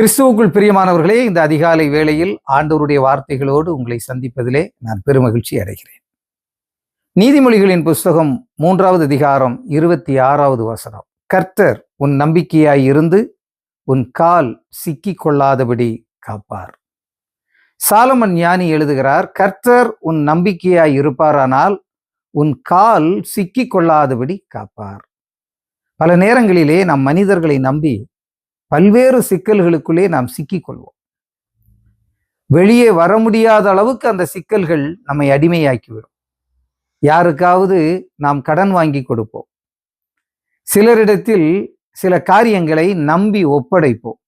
கிறிஸ்துவுக்குள் பிரியமானவர்களே, இந்த அதிகாலை வேளையில் ஆண்டவருடைய வார்த்தைகளோடு உங்களை சந்திப்பதிலே நான் பெருமகிழ்ச்சி அடைகிறேன். நீதிமொழிகளின் புஸ்தகம் 3வது அதிகாரம் 26வது வசனம். கர்த்தர் உன் நம்பிக்கையாய் இருந்து உன் கால் சிக்கிக் கொள்ளாதபடி காப்பார். சாலமன் ஞானி எழுதுகிறார், கர்த்தர் உன் நம்பிக்கையாய் இருப்பாரானால் உன் கால் சிக்கிக் கொள்ளாதபடி காப்பார். பல நேரங்களிலே நாம் மனிதர்களை நம்பி பல்வேறு சிக்கல்களுக்குள்ளே நாம் சிக்கிக்கொள்வோம். வெளியே வர முடியாத அளவுக்கு அந்த சிக்கல்கள் நம்மை அடிமையாக்கிவிடும். யாருக்காவது நாம் கடன் வாங்கி கொடுப்போம், சிலரிடத்தில் சில காரியங்களை நம்பி ஒப்படைப்போம்.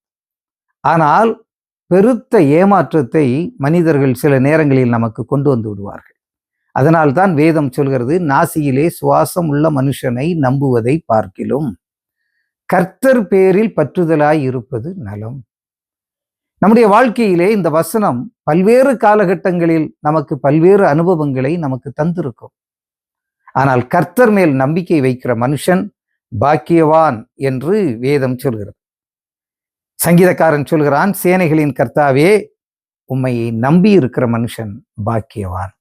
ஆனால் பெருத்த ஏமாற்றத்தை மனிதர்கள் சில நேரங்களில் நமக்கு கொண்டு வந்து விடுவார்கள். அதனால்தான் வேதம் சொல்கிறது, நாசியிலே சுவாசம் உள்ள மனுஷனை நம்புவதை பார்க்கிலும் கர்த்தர் பேரில் பற்றுதலாய் இருப்பது நலம். நம்முடைய வாழ்க்கையிலே இந்த வசனம் பல்வேறு காலகட்டங்களில் நமக்கு பல்வேறு அனுபவங்களை நமக்கு தந்திருக்கும். ஆனால் கர்த்தர் மேல் நம்பிக்கை வைக்கிற மனுஷன் பாக்கியவான் என்று வேதம் சொல்கிறது. சங்கீதக்காரன் சொல்கிறான், சேனைகளின் கர்த்தாவே, உம்மை நம்பி இருக்கிற மனுஷன் பாக்கியவான்,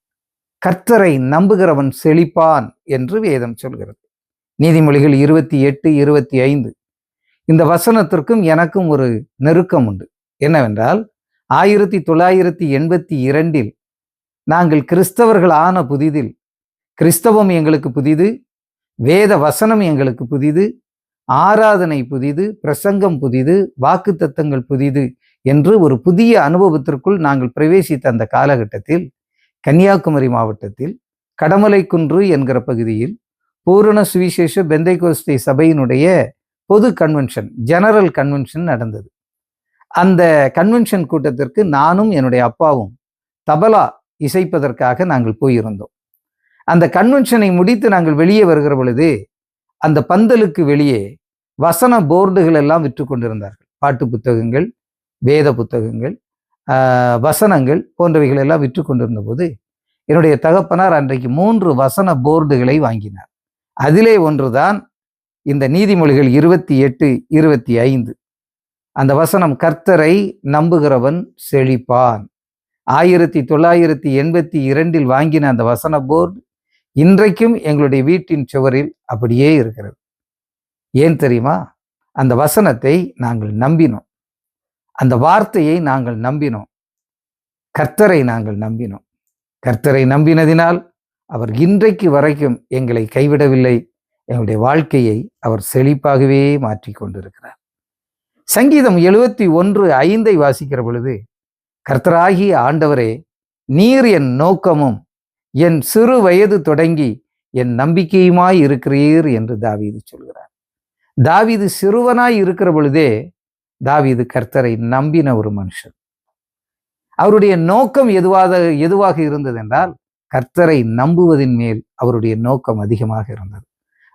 கர்த்தரை நம்புகிறவன் செழிப்பான் என்று வேதம் சொல்கிறது. நீதிமொழிகள் 28:25. இந்த வசனத்திற்கும் எனக்கும் ஒரு நெருக்கம் உண்டு. என்னவென்றால், 1982 நாங்கள் கிறிஸ்தவர்கள் ஆன புதிதில் கிறிஸ்தவம் எங்களுக்கு புதிது, வேத வசனம் எங்களுக்கு புதிது, ஆராதனை புதிது, பிரசங்கம் புதிது, வாக்குத்தத்தங்கள் புதிது என்று ஒரு புதிய அனுபவத்திற்குள் நாங்கள் பிரவேசித்த அந்த காலகட்டத்தில் கன்னியாகுமரி மாவட்டத்தில் கடமலைக்குன்று என்கிற பகுதியில் பூரண சுவிசேஷ பெந்தைகோஸ்தே சபையினுடைய பொது கன்வென்ஷன், ஜெனரல் கன்வென்ஷன் நடந்தது. அந்த கன்வென்ஷன் கூட்டத்திற்கு நானும் என்னுடைய அப்பாவும் தபலா இசைப்பதற்காக நாங்கள் போயிருந்தோம். அந்த கன்வென்ஷனை முடித்து நாங்கள் வெளியே வருகிற பொழுது அந்த பந்தலுக்கு வெளியே வசன போர்டுகள் எல்லாம் விற்று கொண்டிருந்தார்கள். பாட்டு புத்தகங்கள், வேத புத்தகங்கள், வசனங்கள் போன்றவைகள் எல்லாம் விற்று கொண்டிருந்த போது என்னுடைய தகப்பனார் அன்றைக்கு 3 வசன போர்டுகளை வாங்கினார். அதிலே ஒன்றுதான் இந்த நீதிமொழிகள் 28:25. அந்த வசனம், கர்த்தரை நம்புகிறவன் செழிப்பான். 1982 வாங்கின அந்த வசன போர்டு இன்றைக்கும் எங்களுடைய வீட்டின் சுவரில் அப்படியே இருக்கிறது. ஏன் தெரியுமா? அந்த வசனத்தை நாங்கள் நம்பினோம், அந்த வார்த்தையை நாங்கள் நம்பினோம், கர்த்தரை நாங்கள் நம்பினோம். கர்த்தரை நம்பினதினால் அவர் இன்றைக்கு வரைக்கும் எங்களை கைவிடவில்லை. எங்களுடைய வாழ்க்கையை அவர் செழிப்பாகவே மாற்றி கொண்டிருக்கிறார். சங்கீதம் 71:5 வாசிக்கிற பொழுது, கர்த்தராகிய ஆண்டவரே, நீர் என் நோக்கமும் என் சிறு வயது தொடங்கி என் நம்பிக்கையுமாய் இருக்கிறீர் என்று தாவீது சொல்கிறார். தாவீது சிறுவனாய் இருக்கிற பொழுதே தாவீது கர்த்தரை நம்பின ஒரு மனுஷன். அவருடைய நோக்கம் எதுவாக இருந்தது என்றால், கர்த்தரை நம்புவதின் மேல் அவருடைய நோக்கம் அதிகமாக இருந்தது.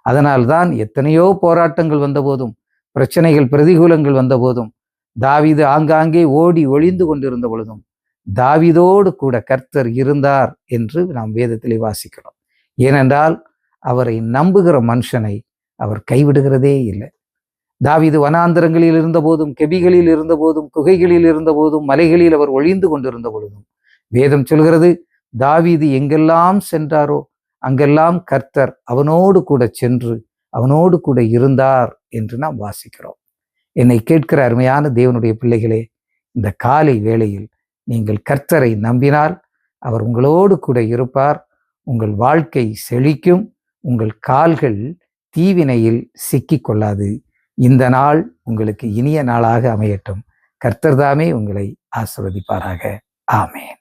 அதனால்தான் எத்தனையோ போராட்டங்கள் வந்தபோதும், பிரச்சனைகள், பிரதிகூலங்கள் வந்தபோதும், தாவீது ஆங்காங்கே ஓடி ஒளிந்து கொண்டிருந்த பொழுதும் தாவீதோடு கூட கர்த்தர் இருந்தார் என்று நாம் வேதத்திலே வாசிக்கிறோம். ஏனென்றால் அவரை நம்புகிற மனுஷனை அவர் கைவிடுகிறதே இல்லை. தாவீது வனாந்தரங்களில் இருந்த போதும், கெபிகளில் இருந்த போதும், குகைகளில் இருந்த போதும், மலைகளில் அவர் ஒளிந்து கொண்டிருந்த பொழுதும் வேதம் சொல்கிறது, தாவீது எங்கெல்லாம் சென்றாரோ அங்கெல்லாம் கர்த்தர் அவனோடு கூட சென்று அவனோடு கூட இருந்தார் என்று நாம் வாசிக்கிறோம். என்னை கேட்கிற அருமையான தேவனுடைய பிள்ளைகளே, இந்த காலை வேளையில் நீங்கள் கர்த்தரை நம்பினால் அவர் உங்களோடு கூட இருப்பார். உங்கள் வாழ்க்கை செழிக்கும், உங்கள் கால்கள் தீவினையில் சிக்கிக்கொள்ளாது. இந்த நாள் உங்களுக்கு இனிய நாளாக அமையட்டும். கர்த்தர் தாமே உங்களை ஆசீர்வதிப்பாராக. ஆமென்.